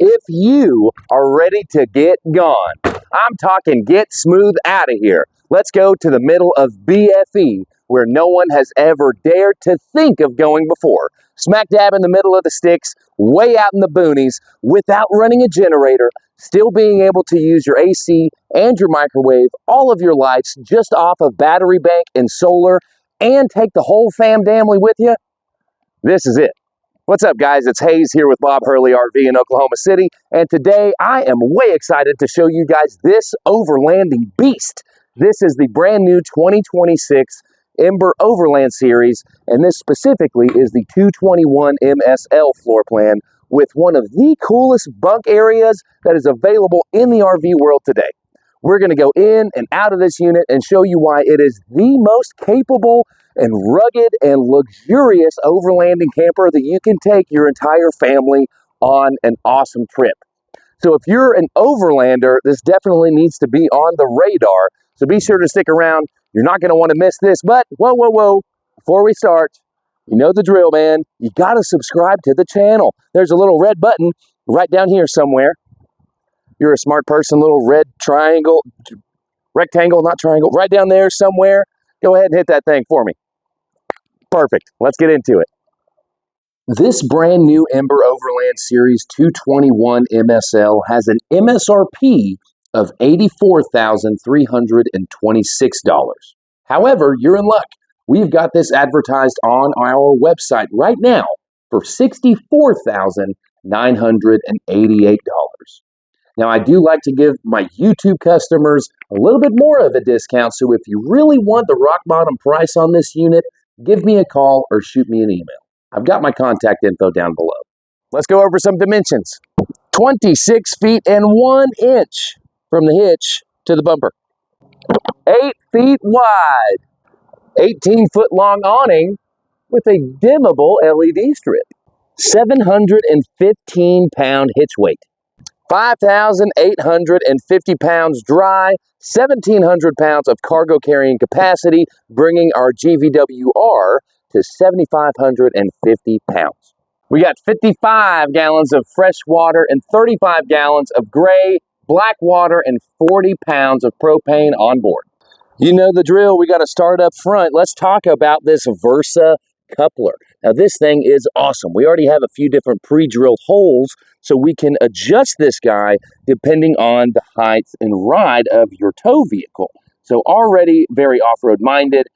If you are ready to get gone, I'm talking get smooth out of here. Let's go to the middle of BFE, where no one has ever dared to think of going before. Smack dab in the middle of the sticks, way out in the boonies, without running a generator, still being able to use your AC and your microwave, all of your lights just off of battery bank and solar, and take the whole family with you. This is it. What's up, guys? It's Haze here with Bob Hurley RV in Oklahoma City, and today I am way excited to show you guys this overlanding beast. This is the brand new 2026 Ember Overland series, and this specifically is the 221MSL floor plan with one of the coolest bunk areas that is available in the RV world today. We're going to go in and out of this unit and show you why it is the most capable and rugged and luxurious overlanding camper that you can take your entire family on an awesome trip. So if you're an overlander, this definitely needs to be on the radar. So be sure to stick around. You're not going to want to miss this. But whoa. Before we start, you know the drill, man. You got to subscribe to the channel. There's a little red button right down here somewhere. You're a smart person, little red triangle, rectangle, not triangle, right down there somewhere. Go ahead and hit that thing for me. Perfect. Let's get into it. This brand new Ember Overland Series 221MSL has an MSRP of $84,326. However, you're in luck. We've got this advertised on our website right now for $64,988. Now, I do like to give my YouTube customers a little bit more of a discount, so if you really want the rock bottom price on this unit, give me a call or shoot me an email. I've got my contact info down below. Let's go over some dimensions. 26 feet and 1 inch from the hitch to the bumper. 8 feet wide. 18-foot long awning with a dimmable LED strip. 715-pound hitch weight. 5,850 pounds dry, 1,700 pounds of cargo carrying capacity, bringing our GVWR to 7,550 pounds. We got 55 gallons of fresh water and 35 gallons of gray, black water, and 40 pounds of propane on board. You know the drill. We got to start up front. Let's talk about this Versa coupler. Now this thing is awesome. We already have a few different pre-drilled holes so we can adjust this guy depending on the height and ride of your tow vehicle. So already very off-road minded,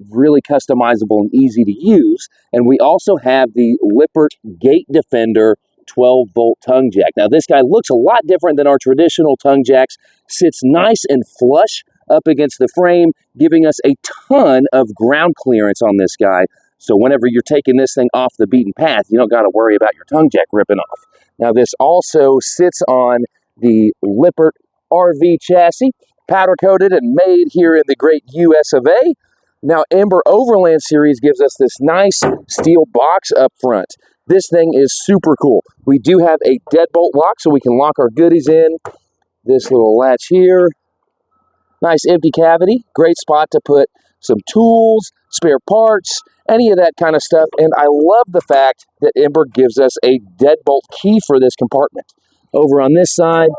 really customizable and easy to use. And we also have the Lippert Gate Defender 12-volt tongue jack. Now this guy looks a lot different than our traditional tongue jacks, sits nice and flush up against the frame, giving us a ton of ground clearance on this guy. So whenever you're taking this thing off the beaten path, you don't got to worry about your tongue jack ripping off. Now this also sits on the Lippert RV chassis, powder coated and made here in the great US of A. Now Ember Overland Series gives us this nice steel box up front. This thing is super cool. We do have a deadbolt lock so we can lock our goodies in. This little latch here. Nice empty cavity, great spot to put some tools, spare parts, any of that kind of stuff. And I love the fact that Ember gives us a deadbolt key for this compartment. Over on this side,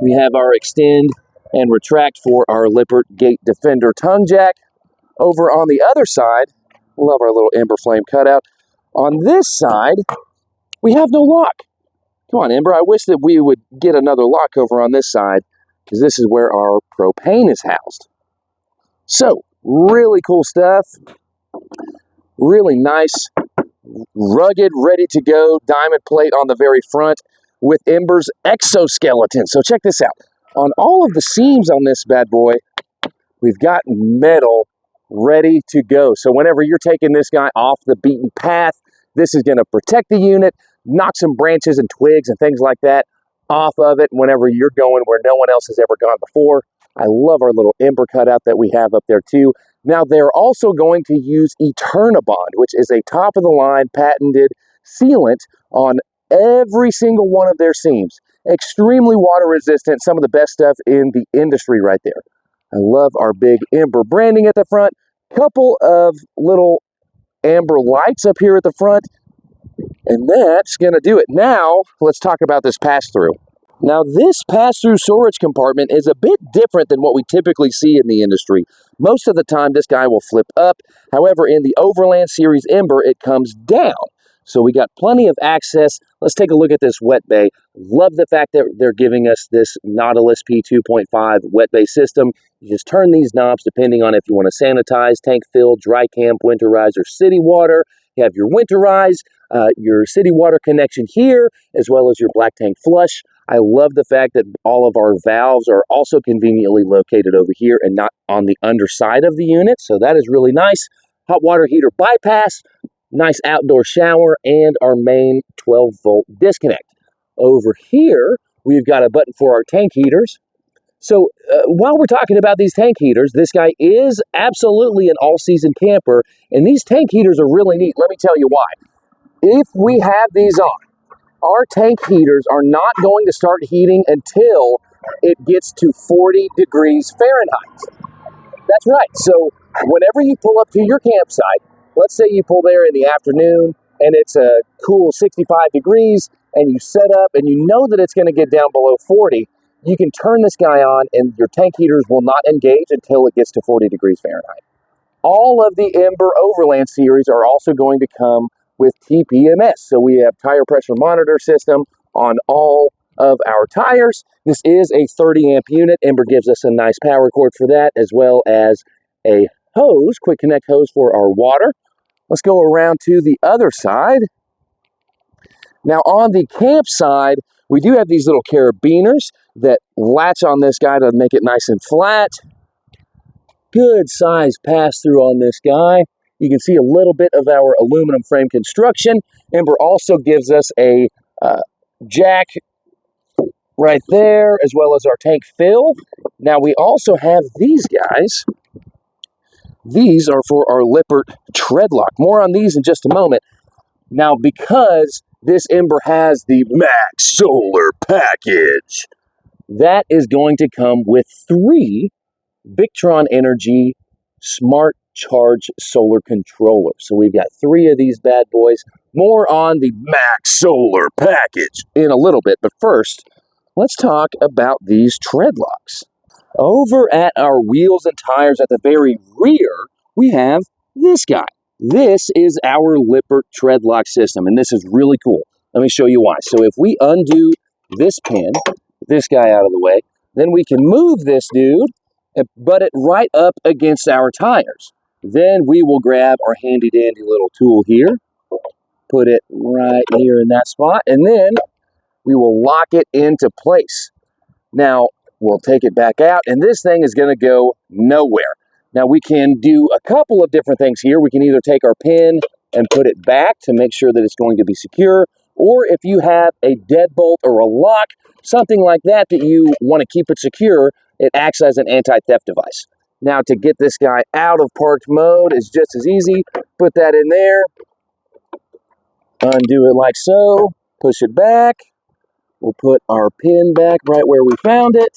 we have our extend and retract for our Lippert Gate Defender tongue jack. Over on the other side, love our little Ember flame cutout. On this side, we have no lock. Come on, Ember, I wish that we would get another lock over on this side, because this is where our propane is housed. So, really cool stuff. Really nice, rugged, ready to go diamond plate on the very front with Ember's exoskeleton. So check this out. On all of the seams on this bad boy, we've got metal ready to go. So whenever you're taking this guy off the beaten path, this is going to protect the unit, knock some branches and twigs and things like that off of it whenever you're going where no one else has ever gone before. I love our little Ember cutout that we have up there too. Now they're also going to use Eternabond, which is a top-of-the-line patented sealant on every single one of their seams. Extremely water-resistant, some of the best stuff in the industry right there. I love our big Ember branding at the front. Couple of little amber lights up here at the front. And that's going to do it. Now, let's talk about this pass-through. Now, this pass-through storage compartment is a bit different than what we typically see in the industry. Most of the time, this guy will flip up. However, in the Overland Series Ember, it comes down. So we got plenty of access. Let's take a look at this wet bay. Love the fact that they're giving us this Nautilus P2.5 wet bay system. You just turn these knobs depending on if you want to sanitize, tank fill, dry camp, winterize, or city water. You have your winterize, your city water connection here, as well as your black tank flush. I love the fact that all of our valves are also conveniently located over here and not on the underside of the unit, so that is really nice. Hot water heater bypass, nice outdoor shower, and our main 12-volt disconnect. Over here, we've got a button for our tank heaters. So while we're talking about these tank heaters, this guy is absolutely an all-season camper, and these tank heaters are really neat. Let me tell you why. If we have these on, our tank heaters are not going to start heating until it gets to 40 degrees Fahrenheit. That's right. So whenever you pull up to your campsite, let's say you pull there in the afternoon and it's a cool 65 degrees and you set up and you know that it's going to get down below 40, you can turn this guy on and your tank heaters will not engage until it gets to 40 degrees Fahrenheit. All of the Ember Overland series are also going to come with TPMS. So we have tire pressure monitor system on all of our tires. This is a 30 amp unit. Ember gives us a nice power cord for that, as well as a hose, quick connect hose for our water. Let's go around to the other side. Now on the camp side, we do have these little carabiners that latch on this guy to make it nice and flat. Good size pass through on this guy. You can see a little bit of our aluminum frame construction. Ember also gives us a jack right there, as well as our tank fill. Now we also have these guys. These are for our Lippert tread lock. More on these in just a moment. Now, because this Ember has the Max Solar package, that is going to come with 3 Victron Energy Smart Charge Solar controllers. So we've got 3 of these bad boys. More on the Max Solar package in a little bit. But first, let's talk about these tread locks. Over at our wheels and tires at the very rear, we have this guy. This is our Lippert tread lock system, and this is really cool. Let me show you why. So if we undo this pin, this guy out of the way, then we can move this dude and butt it right up against our tires. Then we will grab our handy dandy little tool here, put it right here in that spot, and then we will lock it into place. Now, we'll take it back out, and this thing is going to go nowhere. Now, we can do a couple of different things here. We can either take our pin and put it back to make sure that it's going to be secure, or if you have a deadbolt or a lock, something like that that you want to keep it secure, it acts as an anti-theft device. Now, to get this guy out of parked mode is just as easy. Put that in there, undo it like so, push it back. We'll put our pin back right where we found it.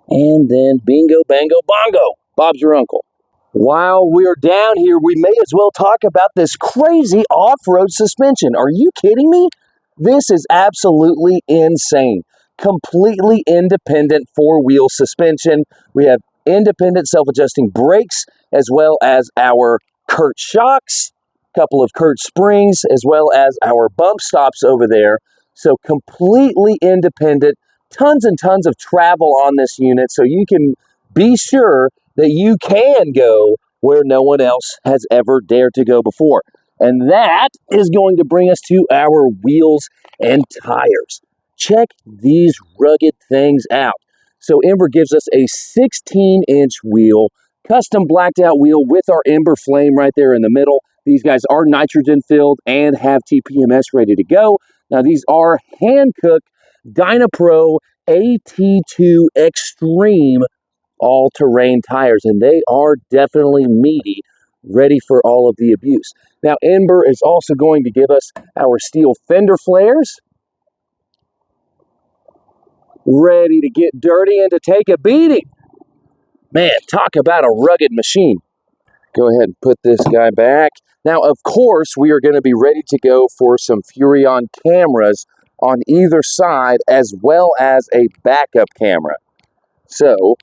And then bingo, bango, bongo. Bob's your uncle. While we're down here, we may as well talk about this crazy off-road suspension. Are you kidding me? This is absolutely insane. Completely independent four-wheel suspension. We have independent self-adjusting brakes, as well as our Kurt shocks, couple of Kurt springs, as well as our bump stops over there. So completely independent, tons and tons of travel on this unit, so you can be sure that you can go where no one else has ever dared to go before. And that is going to bring us to our wheels and tires. Check these rugged things out. So Ember gives us a 16-inch wheel, custom blacked out wheel with our Ember flame right there in the middle. These guys are nitrogen filled and have TPMS ready to go. Now these are hand-cooked Dynapro AT2 Extreme all-terrain tires, and they are definitely meaty, ready for all of the abuse. Now Ember is also going to give us our steel fender flares, ready to get dirty and to take a beating. Man, talk about a rugged machine. Go ahead and put this guy back. Now, of course, we are going to be ready to go for some Furrion cameras on either side, as well as a backup camera. So,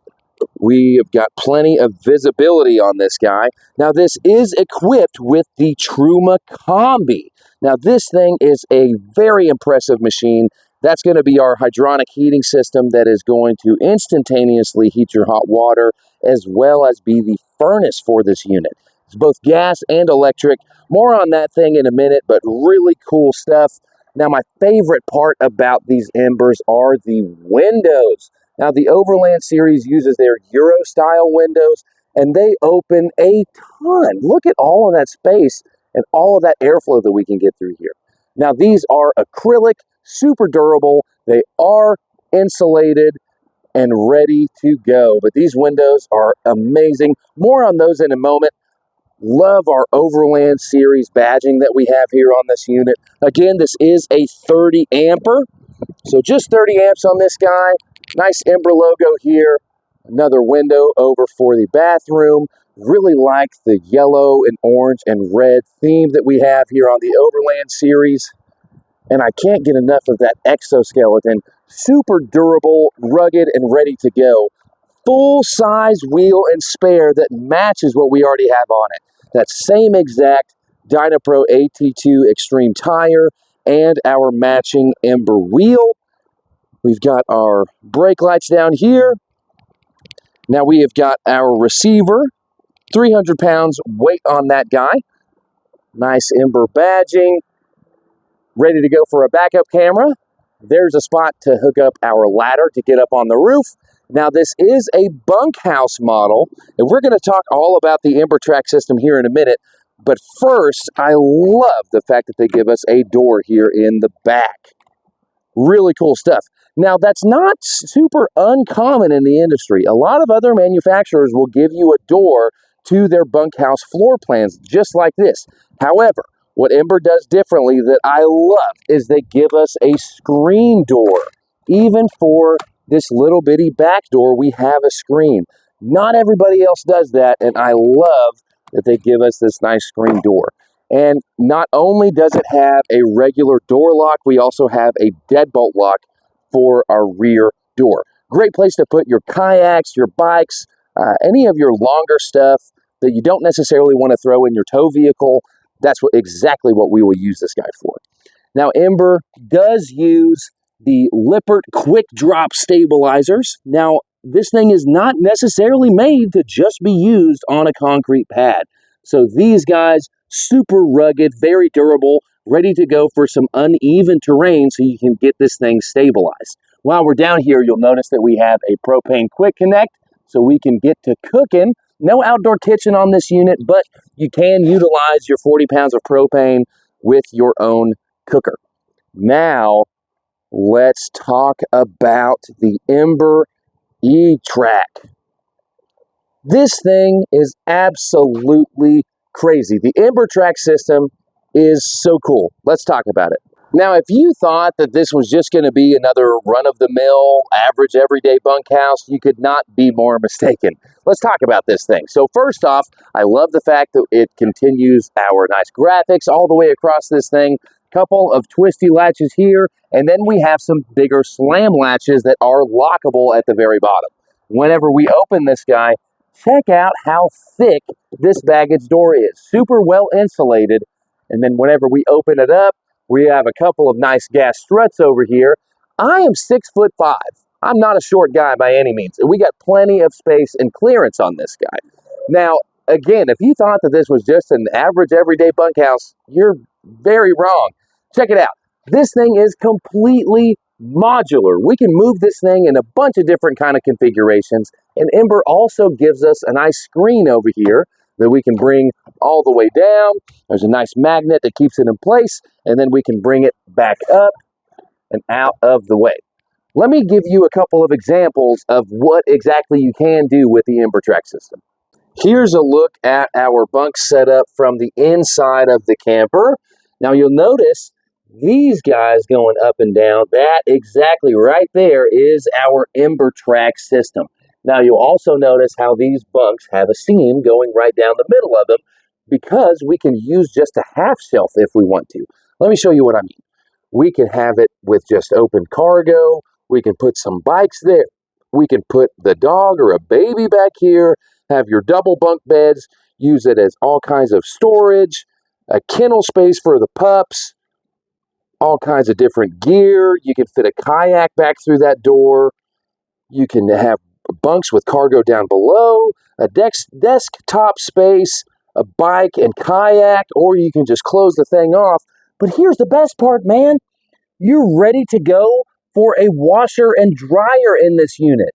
we have got plenty of visibility on this guy. Now, this is equipped with the Truma Combi. Now, this thing is a very impressive machine. That's going to be our hydronic heating system that is going to instantaneously heat your hot water, as well as be the furnace for this unit. It's both gas and electric. More on that thing in a minute, but really cool stuff. Now, my favorite part about these Embers are the windows. Now, the Overland series uses their Euro-style windows, and they open a ton. Look at all of that space and all of that airflow that we can get through here. Now, these are acrylic, super durable. They are insulated and ready to go. But these windows are amazing. More on those in a moment. Love our Overland series badging that we have here on this unit. Again, this is a 30 amper. So just 30 amps on this guy. Nice Ember logo here. Another window over for the bathroom. Really like the yellow and orange and red theme that we have here on the Overland series. And I can't get enough of that exoskeleton. Super durable, rugged, and ready to go. Full-size wheel and spare that matches what we already have on it. That same exact Dynapro AT2 Extreme tire and our matching Ember wheel. We've got our brake lights down here. Now we have got our receiver, 300 pounds weight on that guy. Nice Ember badging. Ready to go for a backup camera. There's a spot to hook up our ladder to get up on the roof. Now this is a bunkhouse model, and we're going to talk all about the EmberTrack system here in a minute. But first, I love the fact that they give us a door here in the back. Really cool stuff. Now, that's not super uncommon in the industry. A lot of other manufacturers will give you a door to their bunkhouse floor plans, just like this. However, what Ember does differently that I love is they give us a screen door. Even for this little bitty back door, we have a screen. Not everybody else does that, and I love that they give us this nice screen door. And not only does it have a regular door lock, we also have a deadbolt lock for our rear door. Great place to put your kayaks, your bikes, any of your longer stuff that you don't necessarily want to throw in your tow vehicle. That's exactly what we will use this guy for. Now, Ember does use the Lippert quick drop stabilizers. Now, this thing is not necessarily made to just be used on a concrete pad. So these guys, super rugged, very durable, ready to go for some uneven terrain so you can get this thing stabilized. While we're down here, you'll notice that we have a propane quick connect so we can get to cooking. No outdoor kitchen on this unit, but you can utilize your 40 pounds of propane with your own cooker. Now, let's talk about the Ember E-Track. This thing is absolutely crazy. The EmberTrack system is so cool. Let's talk about it. Now, if you thought that this was just going to be another run-of-the-mill, average, everyday bunkhouse, you could not be more mistaken. Let's talk about this thing. So first off, I love the fact that it continues our nice graphics all the way across this thing. Couple of twisty latches here, and then we have some bigger slam latches that are lockable at the very bottom. Whenever we open this guy, check out how thick this baggage door is. Super well insulated. And then whenever we open it up, we have a couple of nice gas struts over here. I am 6'5". I'm not a short guy by any means. We got plenty of space and clearance on this guy. Now, again, if you thought that this was just an average everyday bunkhouse, you're very wrong. Check it out. This thing is completely modular. We can move this thing in a bunch of different kind of configurations. And Ember also gives us a nice screen over here that we can bring all the way down. There's a nice magnet that keeps it in place, and then we can bring it back up and out of the way. Let me give you a couple of examples of what exactly you can do with the EmberTrack system. Here's a look at our bunk setup from the inside of the camper. Now you'll notice these guys going up and down, that exactly right there is our EmberTrack system. Now you'll also notice how these bunks have a seam going right down the middle of them because we can use just a half shelf if we want to. Let me show you what I mean. We can have it with just open cargo. We can put some bikes there. We can put the dog or a baby back here, have your double bunk beds, use it as all kinds of storage, a kennel space for the pups, all kinds of different gear. You can fit a kayak back through that door. You can have bunks with cargo down below, a desktop space, a bike and kayak, or you can just close the thing off. But here's the best part, man. You're ready to go for a washer and dryer in this unit.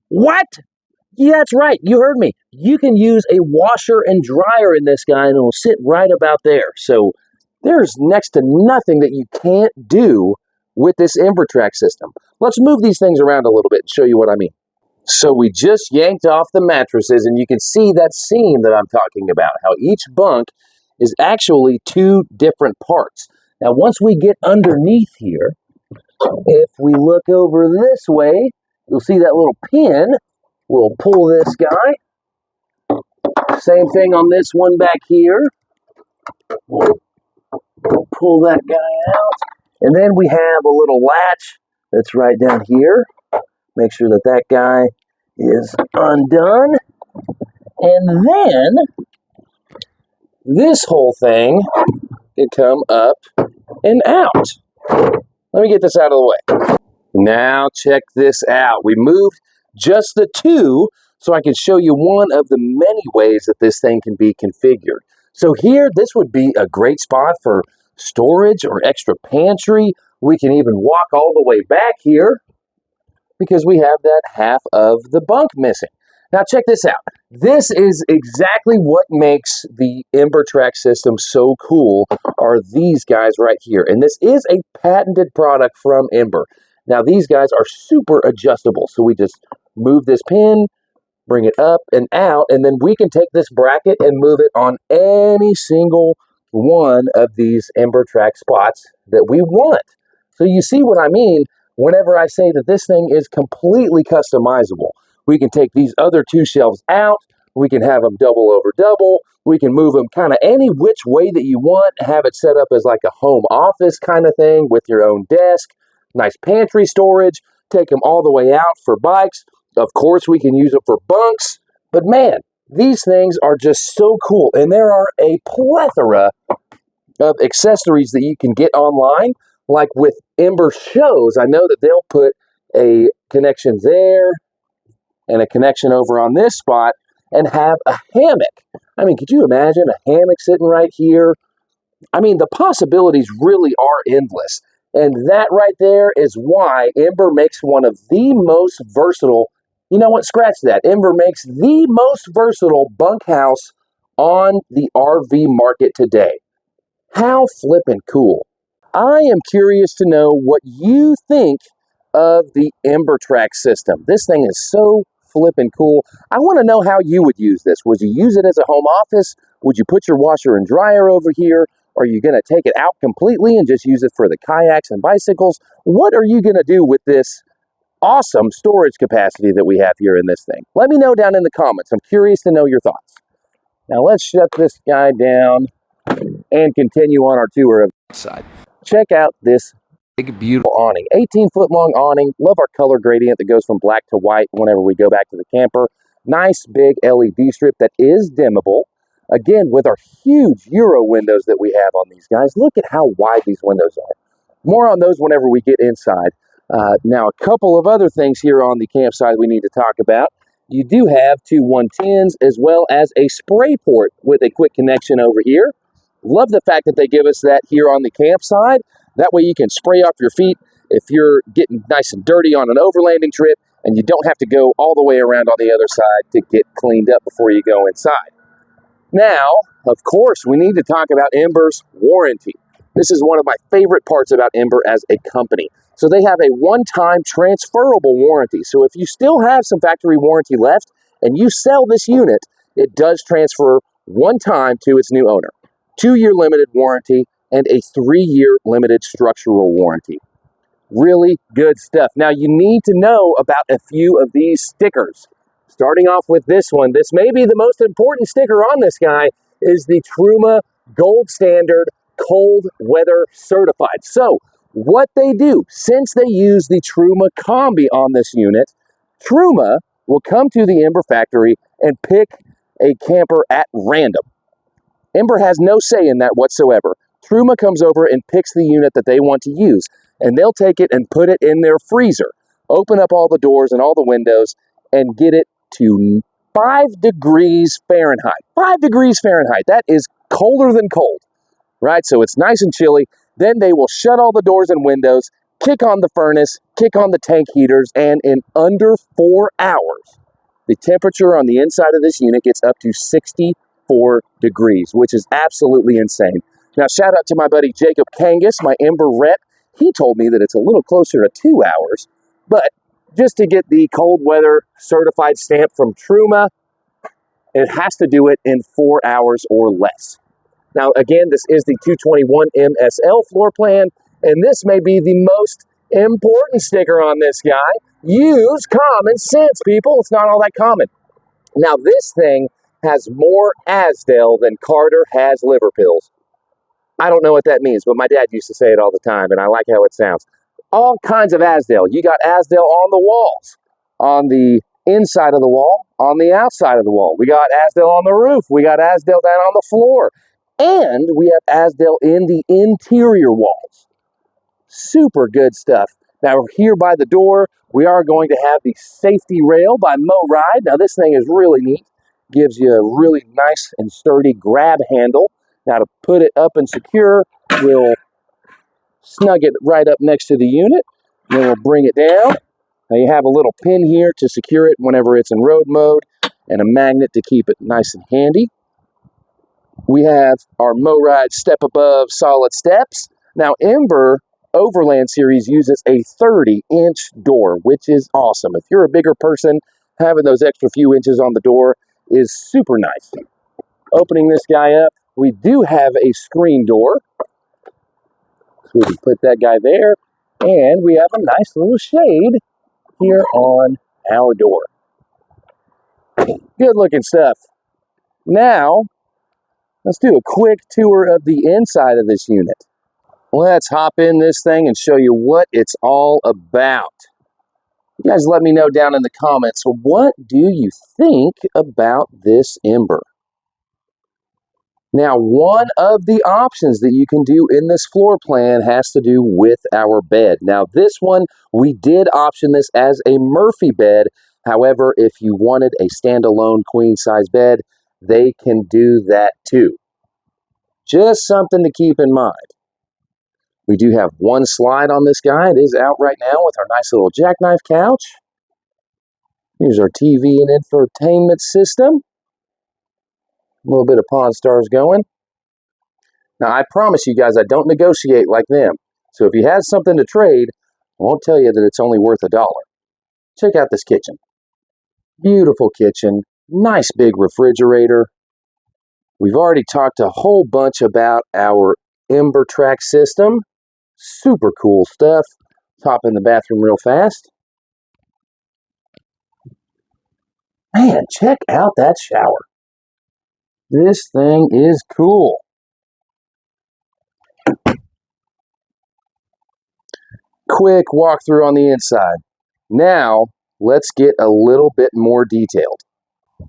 What? Yeah, that's right. You heard me. You can use a washer and dryer in this guy, and it'll sit right about there. So there's next to nothing that you can't do with this EmberTrack system. Let's move these things around a little bit and show you what I mean. So we just yanked off the mattresses, and you can see that seam that I'm talking about, how each bunk is actually two different parts. Now, once we get underneath here, if we look over this way, you'll see that little pin. We'll pull this guy. Same thing on this one back here. We'll pull that guy out. And then we have a little latch that's right down here. Make sure that that guy is undone. And then this whole thing can come up and out. Let me get this out of the way. Now check this out. We moved just the two so I can show you one of the many ways that this thing can be configured. So here, this would be a great spot for storage or extra pantry. We can even walk all the way back here because we have that half of the bunk missing. Now check this out. This is exactly what makes the EmberTrack system so cool, are these guys right here. And this is a patented product from Ember. Now these guys are super adjustable. So we just move this pin, bring it up and out, and then we can take this bracket and move it on any single one of these EmberTrack spots that we want. So you see what I mean whenever I say that this thing is completely customizable. We can take these other two shelves out. We can have them double over double. We can move them kind of any which way that you want. Have it set up as like a home office kind of thing with your own desk. Nice pantry storage. Take them all the way out for bikes. Of course, we can use them for bunks. But man, these things are just so cool. And there are a plethora of accessories that you can get online. Like with Ember shows, I know that they'll put a connection there and a connection over on this spot and have a hammock. I mean, could you imagine a hammock sitting right here? I mean, the possibilities really are endless. And that right there is why Ember makes one of the most versatile, you know what, scratch that. Ember makes the most versatile bunkhouse on the RV market today. How flippin' cool. I am curious to know what you think of the EmberTrack system. This thing is so flippin' cool. I want to know how you would use this. Would you use it as a home office? Would you put your washer and dryer over here? Are you going to take it out completely and just use it for the kayaks and bicycles? What are you going to do with this awesome storage capacity that we have here in this thing? Let me know down in the comments. I'm curious to know your thoughts. Now let's shut this guy down and continue on our tour of outside. Check out this big, beautiful awning. 18-foot long awning. Love our color gradient that goes from black to white whenever we go back to the camper. Nice big LED strip that is dimmable. Again, with our huge Euro windows that we have on these guys. Look at how wide these windows are. More on those whenever we get inside. Now, a couple of other things here on the campsite we need to talk about. You do have two 110s as well as a spray port with a quick connection over here. Love the fact that they give us that here on the campsite. That way you can spray off your feet if you're getting nice and dirty on an overlanding trip and you don't have to go all the way around on the other side to get cleaned up before you go inside. Now, of course, we need to talk about Ember's warranty. This is one of my favorite parts about Ember as a company. So they have a one-time transferable warranty. So if you still have some factory warranty left and you sell this unit, it does transfer one time to its new owner. 2-year limited warranty and a 3-year limited structural warranty. Really good stuff. Now you need to know about a few of these stickers. Starting off with this one, this may be the most important sticker on this guy, is the Truma Gold Standard Cold Weather Certified. So what they do, since they use the Truma Combi on this unit, Truma will come to the Ember factory and pick a camper at random. Ember has no say in that whatsoever. Truma comes over and picks the unit that they want to use, and they'll take it and put it in their freezer, open up all the doors and all the windows, and get it to 5 degrees Fahrenheit. 5 degrees Fahrenheit. That is colder than cold, right? So it's nice and chilly. Then they will shut all the doors and windows, kick on the furnace, kick on the tank heaters, and in under 4 hours, the temperature on the inside of this unit gets up to 64 degrees, which is absolutely insane. Now, shout out to my buddy Jacob Kangas, my Ember rep. He told me that it's a little closer to 2 hours, but just to get the cold weather certified stamp from Truma, it has to do it in 4 hours or less. Now, again, this is the 221MSL floor plan, and this may be the most important sticker on this guy. Use common sense, people. It's not all that common. Now, this thing has more Asdale than Carter has liver pills. I don't know what that means, but my dad used to say it all the time, and I like how it sounds. All kinds of Asdale. You got Asdale on the walls, on the inside of the wall, on the outside of the wall. We got Asdale on the roof. We got Asdale down on the floor. And we have Asdale in the interior walls. Super good stuff. Now, here by the door, we are going to have the safety rail by MoRide. Now, this thing is really neat. Gives you a really nice and sturdy grab handle. Now, to put it up and secure, we'll snug it right up next to the unit. Then we'll bring it down. Now, you have a little pin here to secure it whenever it's in road mode, and a magnet to keep it nice and handy. We have our MoRide Step Above solid steps. Now, Ember Overland series uses a 30-inch door, which is awesome. If you're a bigger person, having those extra few inches on the door is super nice. Opening this guy up, we do have a screen door. So we can put that guy there. And we have a nice little shade here on our door. Good looking stuff. Now, let's do a quick tour of the inside of this unit. Let's hop in this thing and show you what it's all about. You guys let me know down in the comments, what do you think about this Ember? Now, one of the options that you can do in this floor plan has to do with our bed. Now, this one, we did option this as a Murphy bed. However, if you wanted a standalone queen size bed, they can do that too. Just something to keep in mind. We do have one slide on this guy. It is out right now with our nice little jackknife couch. Here's our TV and infotainment system. A little bit of Pawn Stars going. Now, I promise you guys, I don't negotiate like them. So if you have something to trade, I won't tell you that it's only worth $1. Check out this kitchen. Beautiful kitchen. Nice big refrigerator. We've already talked a whole bunch about our EmberTrack system. Super cool stuff. Hop in the bathroom real fast. Man, check out that shower. This thing is cool. Quick walkthrough on the inside. Now, let's get a little bit more detailed.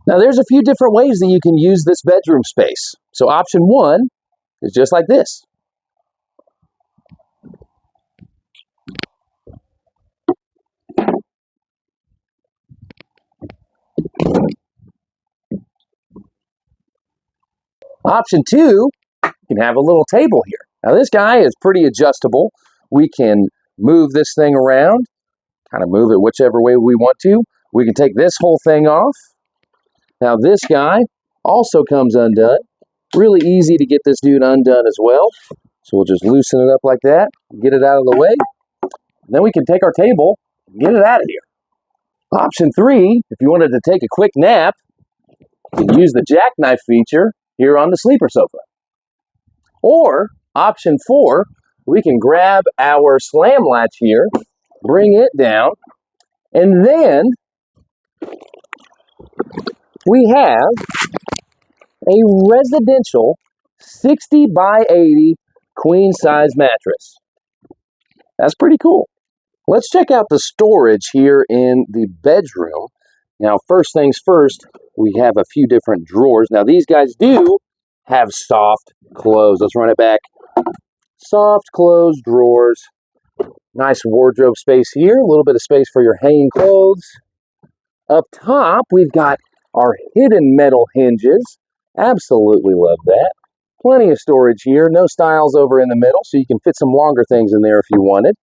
Now, there's a few different ways that you can use this bedroom space. So option one is just like this. Option two, you can have a little table here. Now, this guy is pretty adjustable. We can move this thing around, kind of move it whichever way we want to. We can take this whole thing off. Now, this guy also comes undone. Really easy to get this dude undone as well. So we'll just loosen it up like that, get it out of the way. Then we can take our table and get it out of here. Option three, if you wanted to take a quick nap, you can use the jackknife feature here on the sleeper sofa. Or option four, we can grab our slam latch here, bring it down, and then we have a residential 60 by 80 queen size mattress. That's pretty cool. Let's check out the storage here in the bedroom. Now, first things first, we have a few different drawers. Now, these guys do have soft close. Let's run it back. Soft close drawers. Nice wardrobe space here. A little bit of space for your hanging clothes. Up top, we've got our hidden metal hinges. Absolutely love that. Plenty of storage here. No stiles over in the middle, so you can fit some longer things in there if you wanted.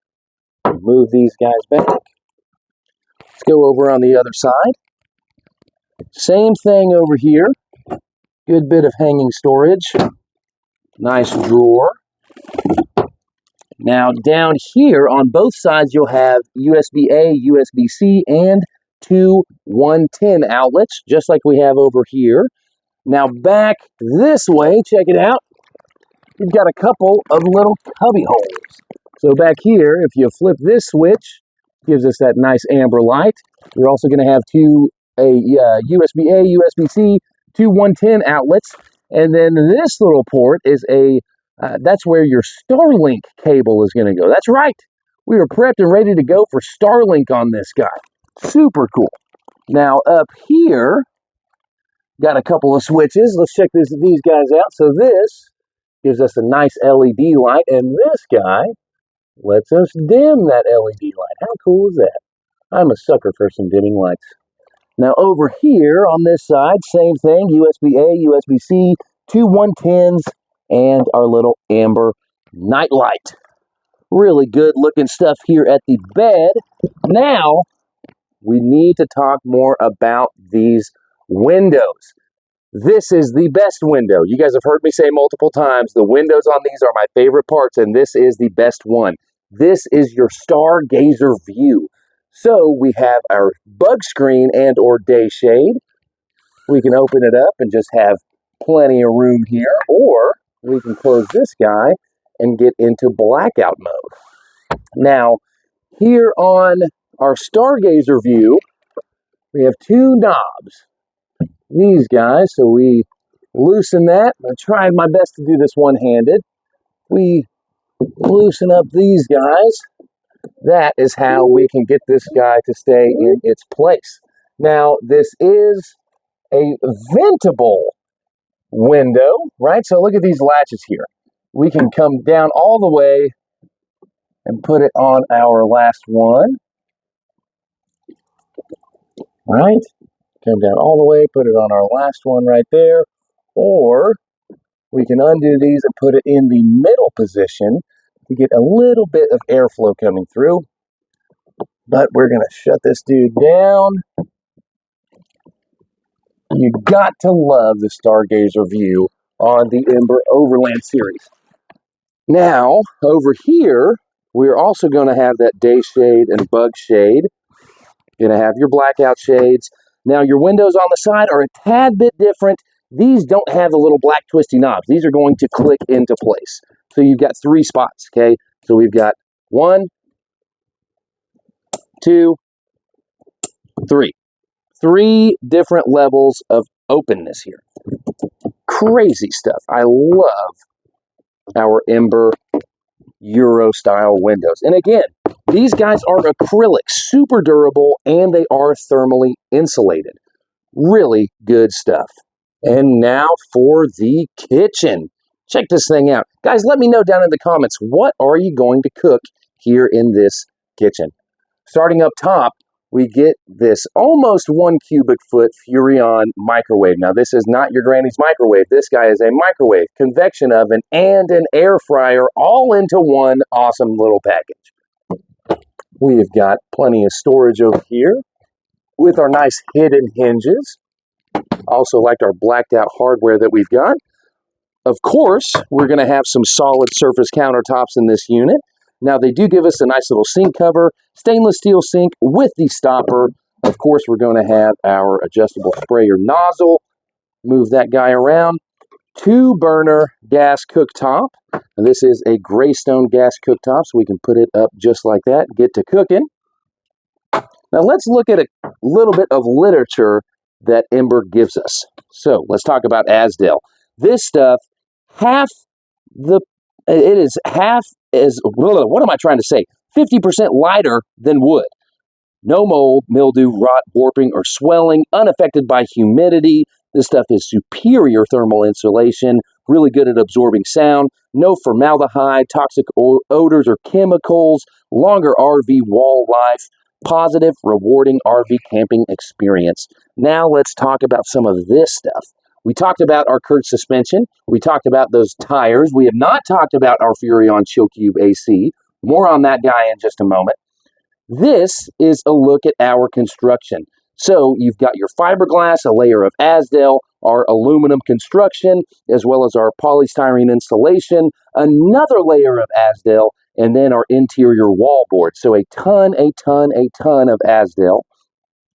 Move these guys back. Let's go over on the other side. Same thing over here. Good bit of hanging storage. Nice drawer. Now down here on both sides you'll have USB-A, USB-C, and two 110 outlets, just like we have over here. Now back this way, check it out. You've got a couple of little cubby holes. So back here, if you flip this switch, gives us that nice amber light. You're also going to have two USB-A, USB-C, two 110 outlets, and then this little port is that's where your Starlink cable is going to go. That's right. We are prepped and ready to go for Starlink on this guy. Super cool. Now up here, got a couple of switches. Let's check these guys out. So this gives us a nice LED light, and this guy lets us dim that LED light. How cool is that? I'm a sucker for some dimming lights. Now over here on this side, same thing, USB-A, USB-C, two 110s, and our little amber nightlight. Really good looking stuff here at the bed. Now, we need to talk more about these windows. This is the best window. You guys have heard me say multiple times, the windows on these are my favorite parts, and this is the best one. This is your Stargazer view. So we have our bug screen and or day shade. We can open it up and just have plenty of room here, or we can close this guy and get into blackout mode. Now, here on our Stargazer view, we have two knobs. These guys, so we loosen that. I tried my best to do this one-handed. We loosen up these guys. That is how we can get this guy to stay in its place. Now, this is a ventable window, right? So look at these latches here. We can come down all the way and put it on our last one, right? Come down all the way, put it on our last one right there, or we can undo these and put it in the middle position to get a little bit of airflow coming through. But we're going to shut this dude down. You got to love the Stargazer view on the Ember Overland series. Now, over here, we're also going to have that day shade and bug shade. You're going to have your blackout shades. Now, your windows on the side are a tad bit different. These don't have the little black twisty knobs. These are going to click into place. So you've got three spots, okay? So we've got 1, 2, 3. 3 different levels of openness here. Crazy stuff. I love our Ember Euro style windows. And again, these guys are acrylic, super durable, and they are thermally insulated. Really good stuff. And now for the kitchen. Check this thing out. Guys, let me know down in the comments, what are you going to cook here in this kitchen? Starting up top, we get this almost 1 cubic foot Furrion microwave. Now, this is not your granny's microwave. This guy is a microwave, convection oven, and an air fryer all into one awesome little package. We've got plenty of storage over here with our nice hidden hinges. Also liked our blacked out hardware that we've got. Of course, we're going to have some solid surface countertops in this unit. Now, they do give us a nice little sink cover, stainless steel sink with the stopper. Of course, we're going to have our adjustable sprayer nozzle. Move that guy around. 2-burner gas cooktop. And this is a Greystone gas cooktop, so we can put it up just like that, get to cooking. Now let's look at a little bit of literature that Ember gives us. So let's talk about Azdel. This stuff, it is half as, what am I trying to say? 50% lighter than wood. No mold, mildew, rot, warping, or swelling, unaffected by humidity. This stuff is superior thermal insulation, really good at absorbing sound, no formaldehyde, toxic odors or chemicals, longer RV wall life, positive, rewarding RV camping experience. Now let's talk about some of this stuff. We talked about our Kurt suspension. We talked about those tires. We have not talked about our Furrion Chill Cube AC. More on that guy in just a moment. This is a look at our construction. So you've got your fiberglass, a layer of Azdel, our aluminum construction, as well as our polystyrene insulation, another layer of Azdel, and then our interior wallboard. So a ton of Azdel.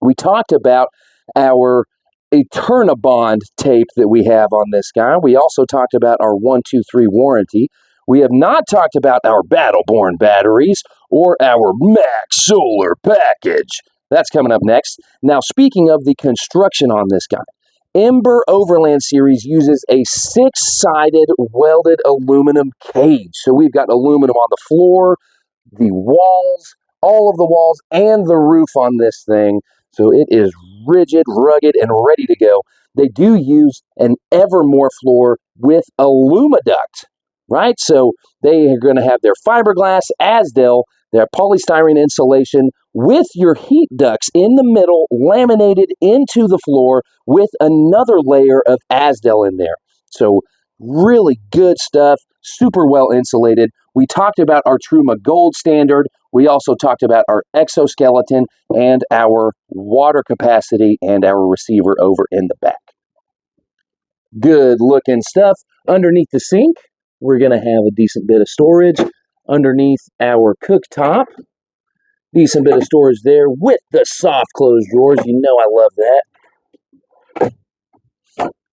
We talked about our Eternabond tape that we have on this guy. We also talked about our 1-2-3 warranty. We have not talked about our Battleborn batteries or our Max Solar package. That's coming up next. Now, speaking of the construction on this guy, Ember Overland series uses a 6-sided welded aluminum cage. So we've got aluminum on the floor, the walls, all of the walls, and the roof on this thing. So it is rigid, rugged, and ready to go. They do use an Evermore floor with Alumaduct, right? So they are going to have their fiberglass, Azdel, their polystyrene insulation with your heat ducts in the middle, laminated into the floor with another layer of Azdel in there. So really good stuff, super well insulated. We talked about our Truma Gold Standard. We also talked about our exoskeleton and our water capacity and our receiver over in the back. Good looking stuff. Underneath the sink, we're going to have a decent bit of storage. Underneath our cooktop, decent bit of storage there with the soft close drawers. You know I love that.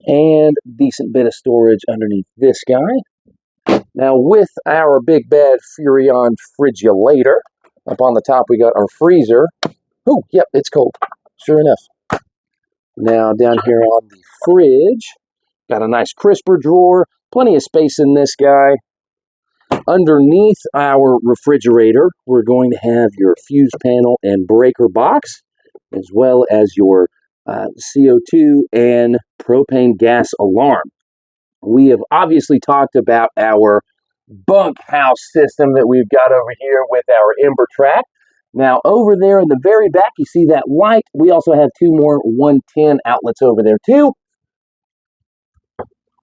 And decent bit of storage underneath this guy. Now with our big bad Furrion frigulator, up on the top we got our freezer. Oh, yep, it's cold. Sure enough. Now down here on the fridge, got a nice crisper drawer, plenty of space in this guy. Underneath our refrigerator, we're going to have your fuse panel and breaker box, as well as your CO2 and propane gas alarm. We have obviously talked about our bunk house system that we've got over here with our EmberTrack. Now, over there in the very back, you see that light. We also have 2 more 110 outlets over there, too.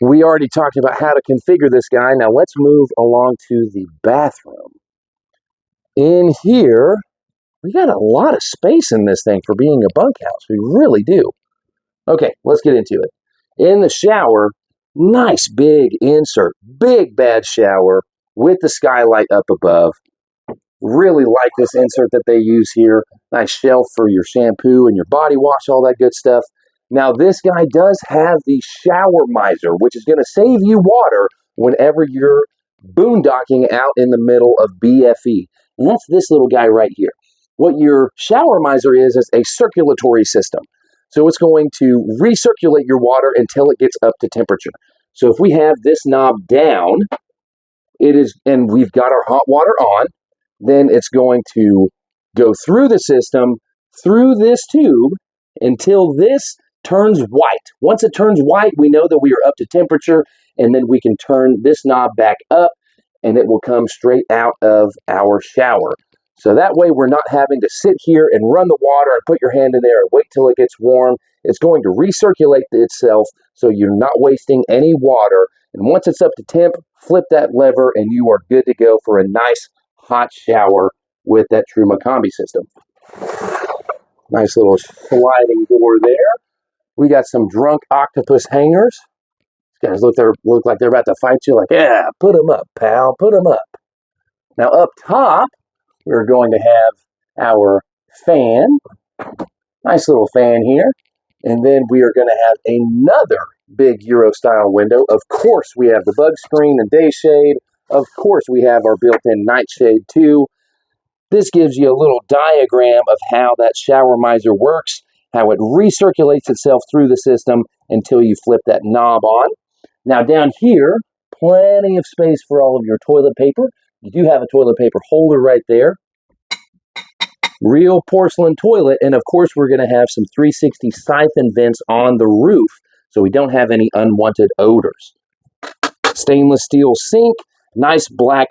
We already talked about how to configure this guy. Now, let's move along to the bathroom. In here, we got a lot of space in this thing for being a bunkhouse. We really do. Okay, let's get into it. In the shower, nice big insert, big bad shower with the skylight up above. Really like this insert that they use here. Nice shelf for your shampoo and your body wash, all that good stuff. Now, this guy does have the shower miser, which is going to save you water whenever you're boondocking out in the middle of BFE. And that's this little guy right here. What your shower miser is a circulatory system. So it's going to recirculate your water until it gets up to temperature. So if we have this knob down, and we've got our hot water on, then it's going to go through the system, through this tube, until this turns white. Once it turns white, we know that we are up to temperature, and then we can turn this knob back up, and it will come straight out of our shower. So that way we're not having to sit here and run the water and put your hand in there and wait till it gets warm. It's going to recirculate itself, so you're not wasting any water. And once it's up to temp, flip that lever, and you are good to go for a nice hot shower with that Truma Combi system. Nice little sliding door there. We got some drunk octopus hangers. These guys look like they're about to fight you. Like, yeah, put them up, pal, put them up. Now up top, we're going to have our fan. Nice little fan here. And then we are going to have another big Euro style window. Of course, we have the bug screen and day shade. Of course, we have our built-in nightshade too. This gives you a little diagram of how that shower miser works, how it recirculates itself through the system until you flip that knob on. Now down here, plenty of space for all of your toilet paper. You do have a toilet paper holder right there. Real porcelain toilet, and of course we're going to have some 360 siphon vents on the roof so we don't have any unwanted odors. Stainless steel sink, nice black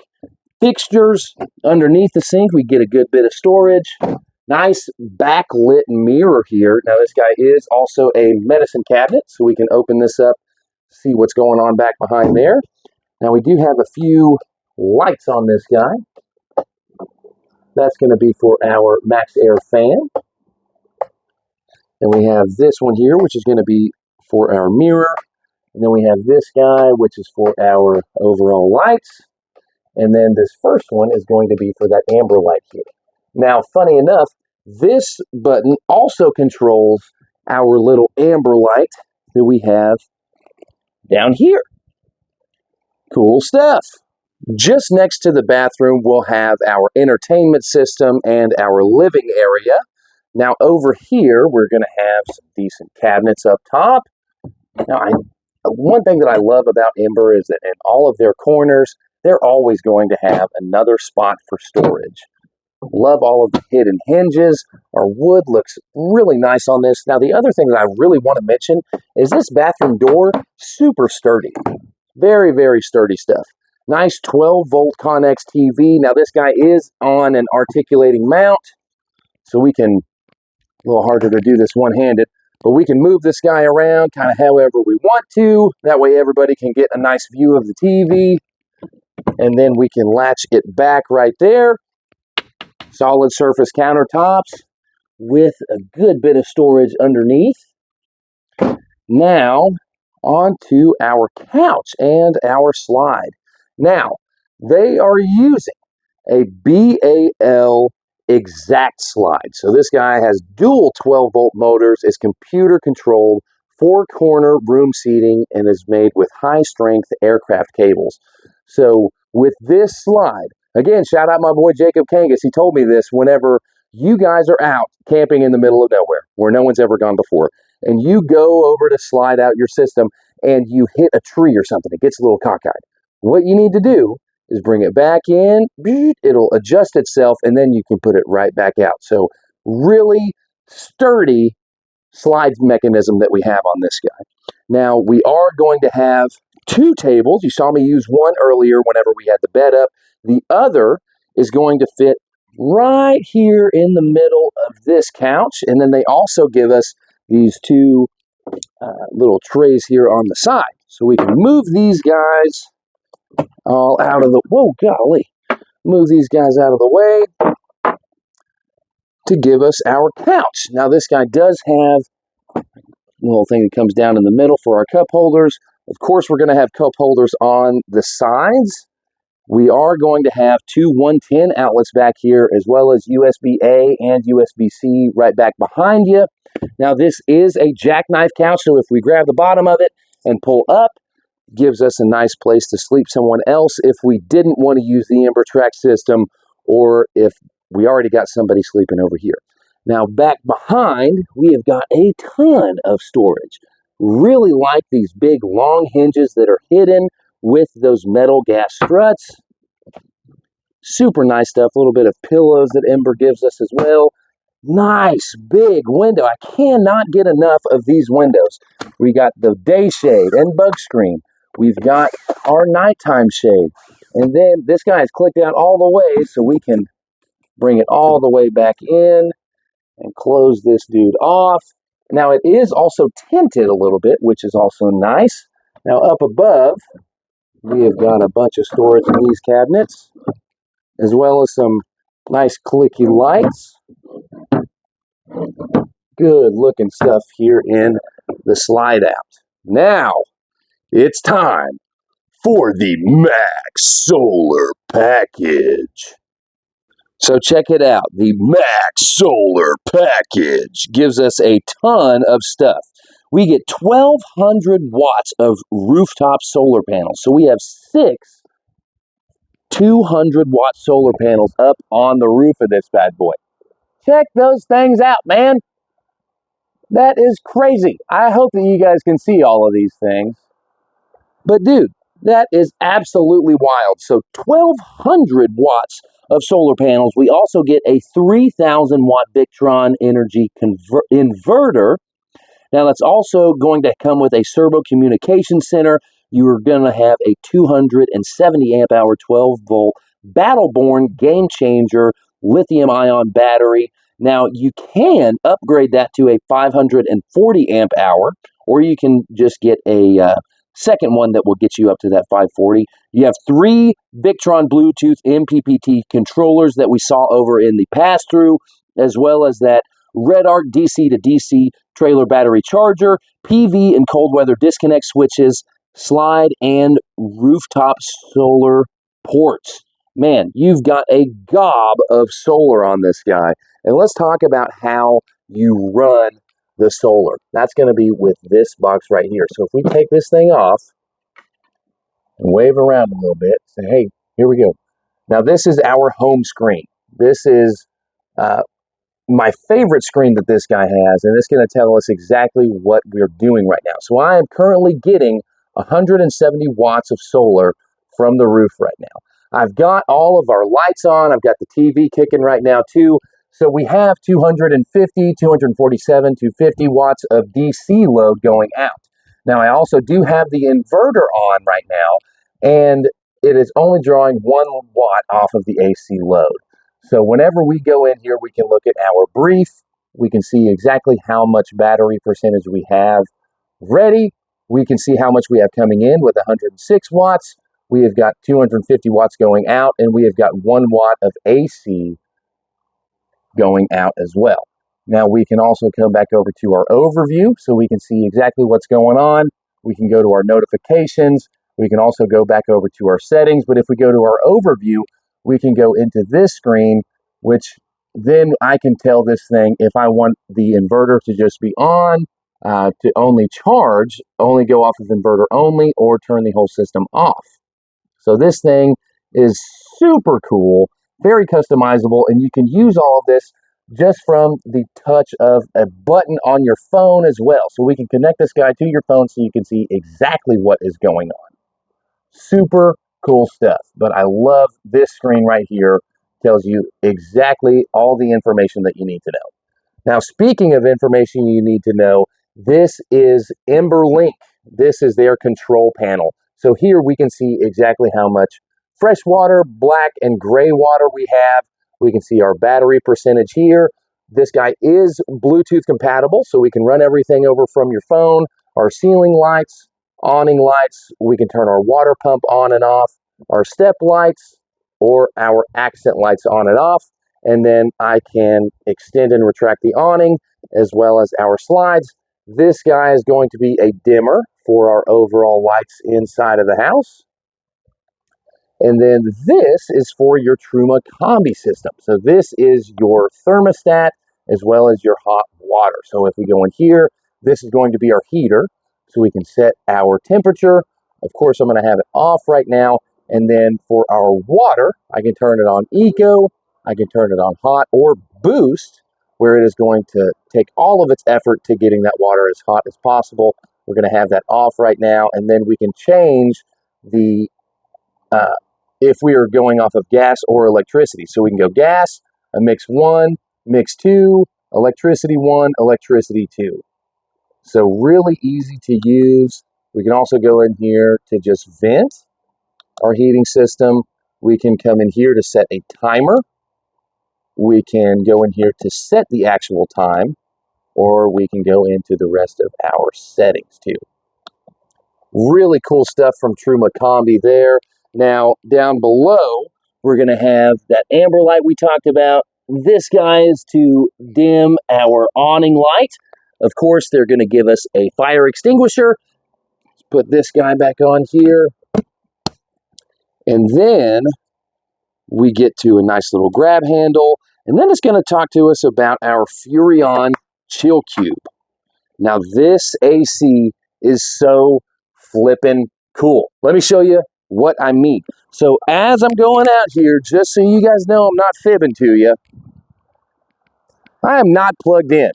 fixtures. Underneath the sink we get a good bit of storage. Nice backlit mirror here. Now this guy is also a medicine cabinet, so we can open this up, see what's going on back behind there. Now we do have a few lights on this guy. That's going to be for our max air fan. And we have this one here, which is going to be for our mirror. And then we have this guy, which is for our overall lights. And then this first one is going to be for that amber light here. Now, funny enough, this button also controls our little amber light that we have down here. Cool stuff. Just next to the bathroom, we'll have our entertainment system and our living area. Now over here, we're going to have some decent cabinets up top. Now, one thing that I love about Ember is that in all of their corners, they're always going to have another spot for storage. Love all of the hidden hinges. Our wood looks really nice on this. Now, the other thing that I really want to mention is this bathroom door, super sturdy. Very, very sturdy stuff. Nice 12-volt Connex TV. Now, this guy is on an articulating mount, so we can, a little harder to do this one-handed, but we can move this guy around kind of however we want to. That way everybody can get a nice view of the TV, and then we can latch it back right there. Solid surface countertops with a good bit of storage underneath. Now, on to our couch and our slide. Now, they are using a BAL exact slide. So this guy has dual 12-volt motors, is computer controlled, 4-corner room seating, and is made with high-strength aircraft cables. So with this slide, again, shout out my boy Jacob Kangas. He told me this whenever you guys are out camping in the middle of nowhere, where no one's ever gone before, and you go over to slide out your system and you hit a tree or something, it gets a little cockeyed. What you need to do is bring it back in, it'll adjust itself, and then you can put it right back out. So really sturdy slide mechanism that we have on this guy. Now, we are going to have 2 tables. You saw me use one earlier whenever we had the bed up. The other is going to fit right here in the middle of this couch, and then they also give us these 2 little trays here on the side. So we can move these guys all out of the, whoa, golly, move these guys out of the way to give us our couch. Now this guy does have a little thing that comes down in the middle for our cup holders. Of course, we're going to have cup holders on the sides. We are going to have 2 110 outlets back here, as well as USB-A and USB-C right back behind you. Now this is a jackknife couch, so if we grab the bottom of it and pull up, gives us a nice place to sleep someone else if we didn't want to use the EmberTrack system, or if we already got somebody sleeping over here. Now back behind, we have got a ton of storage. Really like these big long hinges that are hidden with those metal gas struts. Super nice stuff. A little bit of pillows that Ember gives us as well. Nice big window. I cannot get enough of these windows. We got the day shade and bug screen. We've got our nighttime shade. And then this guy is clicked out all the way, so we can bring it all the way back in and close this dude off. Now it is also tinted a little bit, which is also nice. Now up above, we have got a bunch of storage in these cabinets, as well as some nice clicky lights. Good looking stuff here in the slide out. Now, it's time for the Max Solar Package. So check it out. The Max Solar Package gives us a ton of stuff. we get 1,200 watts of rooftop solar panels. So we have 6 200-watt solar panels up on the roof of this bad boy. Check those things out, man. That is crazy. I hope that you guys can see all of these things. But dude, that is absolutely wild. So 1,200 watts of solar panels. We also get a 3,000 watt Victron energy inverter. Now that's also going to come with a servo communication center. You're going to have a 270 amp hour 12 volt Battleborn game changer lithium ion battery. Now you can upgrade that to a 540 amp hour, or you can just get a second one that will get you up to that 540. You have 3 Victron Bluetooth MPPT controllers that we saw over in the pass-through, as well as that Red Arc DC to DC trailer battery charger, PV and cold weather disconnect switches, slide and rooftop solar ports. Man, you've got a gob of solar on this guy. And let's talk about how you run the solar. That's going to be with this box right here. So if we take this thing off and wave around a little bit, say, hey, here we go. Now this is our home screen. This is my favorite screen that this guy has, and it's going to tell us exactly what we're doing right now. So I am currently getting 170 watts of solar from the roof right now. I've got all of our lights on. I've got the TV kicking right now too. So we have 250, 247, 250 watts of DC load going out. Now I also do have the inverter on right now, and it is only drawing 1 watt off of the AC load. So whenever we go in here, we can look at our brief. We can see exactly how much battery percentage we have ready. We can see how much we have coming in with 106 watts. We have got 250 watts going out, and we have got 1 watt of AC going out as well. Now we can also come back over to our overview so we can see exactly what's going on. We can go to our notifications. We can also go back over to our settings. But if we go to our overview, we can go into this screen, which then I can tell this thing if I want the inverter to just be on, to only charge, only go off of inverter only, or turn the whole system off. So this thing is super cool, very customizable, and you can use all of this just from the touch of a button on your phone as well. So we can connect this guy to your phone so you can see exactly what is going on. Super cool stuff. But I love this screen right here. Tells you exactly all the information that you need to know. Now, speaking of information you need to know, this is Ember Link. This is their control panel. So here we can see exactly how much fresh water, black, and gray water we have. We can see our battery percentage here. This guy is Bluetooth compatible, so we can run everything over from your phone. Our ceiling lights, awning lights, we can turn our water pump on and off, our step lights, or our accent lights on and off. And then I can extend and retract the awning as well as our slides. This guy is going to be a dimmer for our overall lights inside of the house. And then this is for your Truma Combi system. So this is your thermostat as well as your hot water. So if we go in here, this is going to be our heater. So we can set our temperature. Of course, I'm going to have it off right now. And then for our water, I can turn it on eco, I can turn it on hot or boost, where it is going to take all of its effort to getting that water as hot as possible. We're going to have that off right now. And then we can change the, if we are going off of gas or electricity. So we can go gas, a mix 1, mix 2, electricity 1, electricity 2. So really easy to use. We can also go in here to just vent our heating system. We can come in here to set a timer. We can go in here to set the actual time, or we can go into the rest of our settings too. Really cool stuff from Truma Combi there. Now down below, we're going to have that amber light we talked about. This guy is to dim our awning light. Of course, they're going to give us a fire extinguisher. Let's put this guy back on here. And then we get to a nice little grab handle. And then it's going to talk to us about our Furrion chill cube. Now this AC is so flippin' cool. Let me show you what I mean. So as I'm going out here, just so you guys know I'm not fibbing to you, I am not plugged in.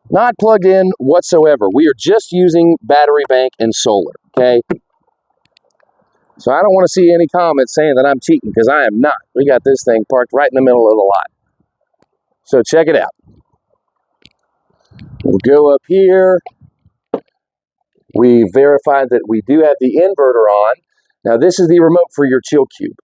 Not plugged in whatsoever. We are just using battery bank and solar, okay? So I don't want to see any comments saying that I'm cheating, because I am not. We got this thing parked right in the middle of the lot. So check it out. We'll go up here. We verified that we do have the inverter on. Now this is the remote for your chill cube.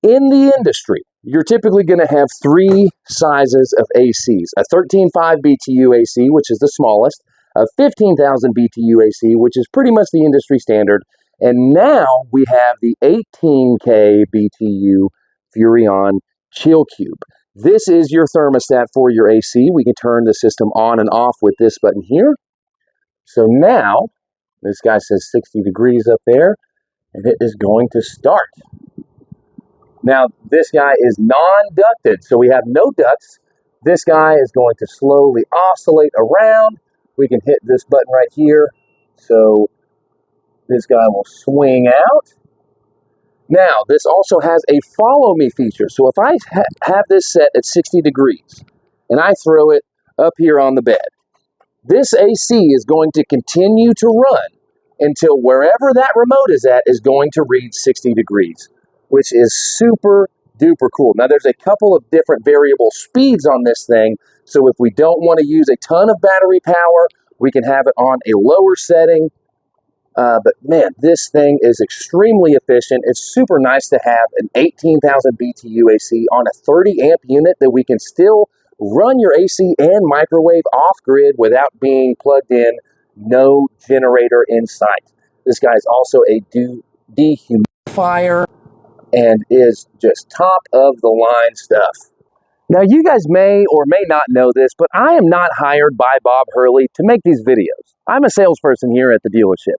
In the industry, you're typically going to have three sizes of ACs. A 13.5 BTU AC, which is the smallest, a 15,000 BTU AC, which is pretty much the industry standard, and now we have the 18K BTU Furrion Chill Cube. This is your thermostat for your AC. We can turn the system on and off with this button here. So now, this guy says 60 degrees up there, and it is going to start. Now, this guy is non-ducted, so we have no ducts. This guy is going to slowly oscillate around. We can hit this button right here, so this guy will swing out. Now, this also has a follow me feature. So if I have this set at 60 degrees, and I throw it up here on the bed, this AC is going to continue to run until wherever that remote is at is going to read 60 degrees. Which is super duper cool. Now there's a couple of different variable speeds on this thing, so if we don't want to use a ton of battery power, we can have it on a lower setting. But man, this thing is extremely efficient. It's super nice to have an 18,000 BTU AC on a 30 amp unit that we can still run your AC and microwave off grid without being plugged in, no generator in sight. This guy's also a dehumidifier and is just top of the line stuff. Now you guys may or may not know this, but I am not hired by Bob Hurley to make these videos. I'm a salesperson here at the dealership,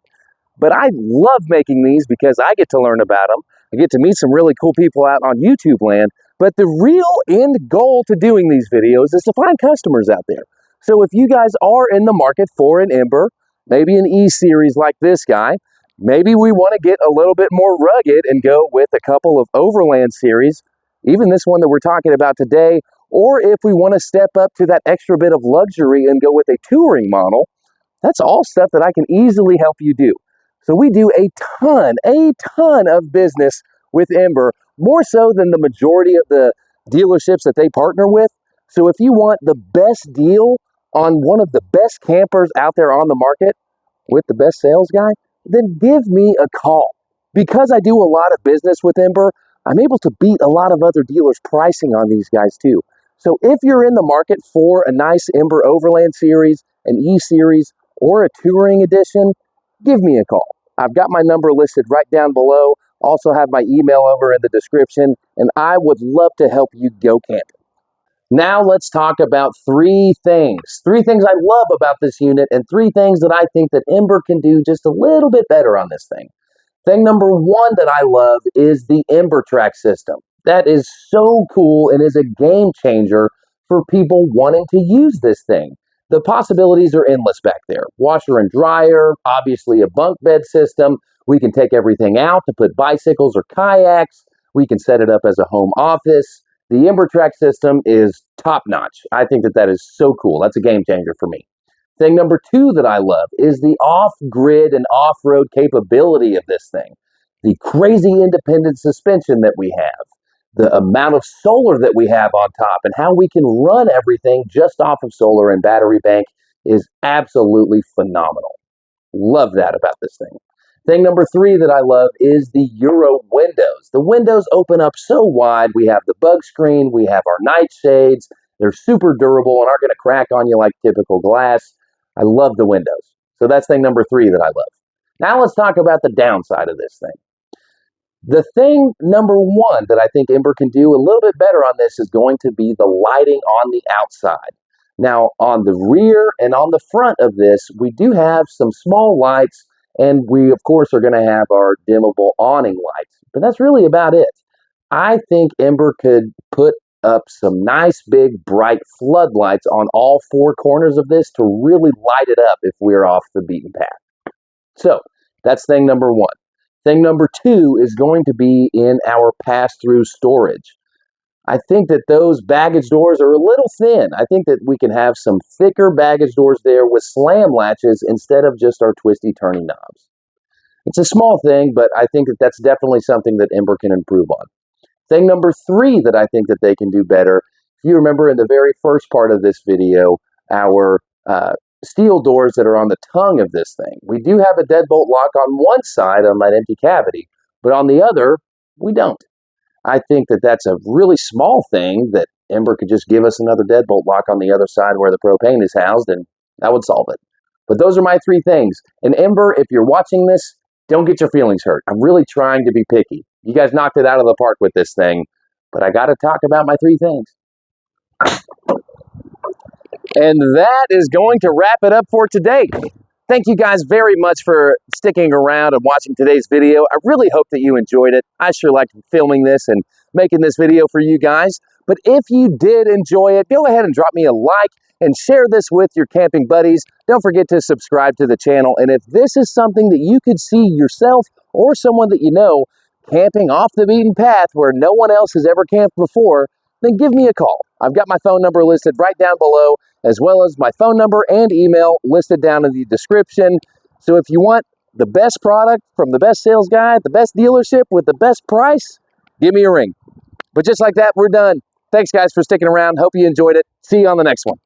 but I love making these because I get to learn about them. I get to meet some really cool people out on YouTube land, but the real end goal to doing these videos is to find customers out there. So if you guys are in the market for an Ember, maybe an E-Series like this guy, maybe we want to get a little bit more rugged and go with a couple of Overland series, even this one that we're talking about today, or if we want to step up to that extra bit of luxury and go with a touring model, that's all stuff that I can easily help you do. So we do a ton of business with Ember, more so than the majority of the dealerships that they partner with. So if you want the best deal on one of the best campers out there on the market with the best sales guy, then give me a call. Because I do a lot of business with Ember, I'm able to beat a lot of other dealers' pricing on these guys too. So if you're in the market for a nice Ember Overland series, an E-Series, or a touring edition, give me a call. I've got my number listed right down below. Also have my email over in the description, and I would love to help you go camping. Now let's talk about three things. Three things I love about this unit, and three things that I think that Ember can do just a little bit better on this thing. Thing number one that I love is the EmberTrack system. That is so cool and is a game changer for people wanting to use this thing. The possibilities are endless back there. Washer and dryer, obviously a bunk bed system. We can take everything out to put bicycles or kayaks. We can set it up as a home office. The EmberTrack system is top notch. I think that that is so cool. That's a game changer for me. Thing number two that I love is the off-grid and off-road capability of this thing. The crazy independent suspension that we have. The amount of solar that we have on top and how we can run everything just off of solar and battery bank is absolutely phenomenal. Love that about this thing. Thing number three that I love is the Euro windows. The windows open up so wide. We have the bug screen, we have our night shades. They're super durable and aren't going to crack on you like typical glass. I love the windows. So that's thing number three that I love. Now let's talk about the downside of this thing. The thing number one that I think Ember can do a little bit better on this is going to be the lighting on the outside. Now on the rear and on the front of this, we do have some small lights, and we of course are going to have our dimmable awning lights, but that's really about it. I think Ember could put up some nice big bright floodlights on all four corners of this to really light it up if we're off the beaten path. So that's thing number one. Thing number two is going to be in our pass-through storage. I think that those baggage doors are a little thin. I think that we can have some thicker baggage doors there with slam latches instead of just our twisty turny knobs. It's a small thing, but I think that that's definitely something that Ember can improve on. Thing number three that I think that they can do better, if you remember in the very first part of this video, our steel doors that are on the tongue of this thing. We do have a deadbolt lock on one side on that empty cavity, but on the other, we don't. I think that that's a really small thing that Ember could just give us another deadbolt lock on the other side where the propane is housed, and that would solve it. But those are my three things. And Ember, if you're watching this, don't get your feelings hurt. I'm really trying to be picky. You guys knocked it out of the park with this thing, but I got to talk about my three things. And that is going to wrap it up for today. Thank you guys very much for sticking around and watching today's video. I really hope that you enjoyed it. I sure liked filming this and making this video for you guys. But if you did enjoy it, go ahead and drop me a like and share this with your camping buddies. Don't forget to subscribe to the channel. And if this is something that you could see yourself or someone that you know camping off the beaten path where no one else has ever camped before, then give me a call. I've got my phone number listed right down below, as well as my phone number and email listed down in the description. So if you want the best product from the best sales guy, the best dealership with the best price, give me a ring. But just like that, we're done. Thanks guys for sticking around. Hope you enjoyed it. See you on the next one.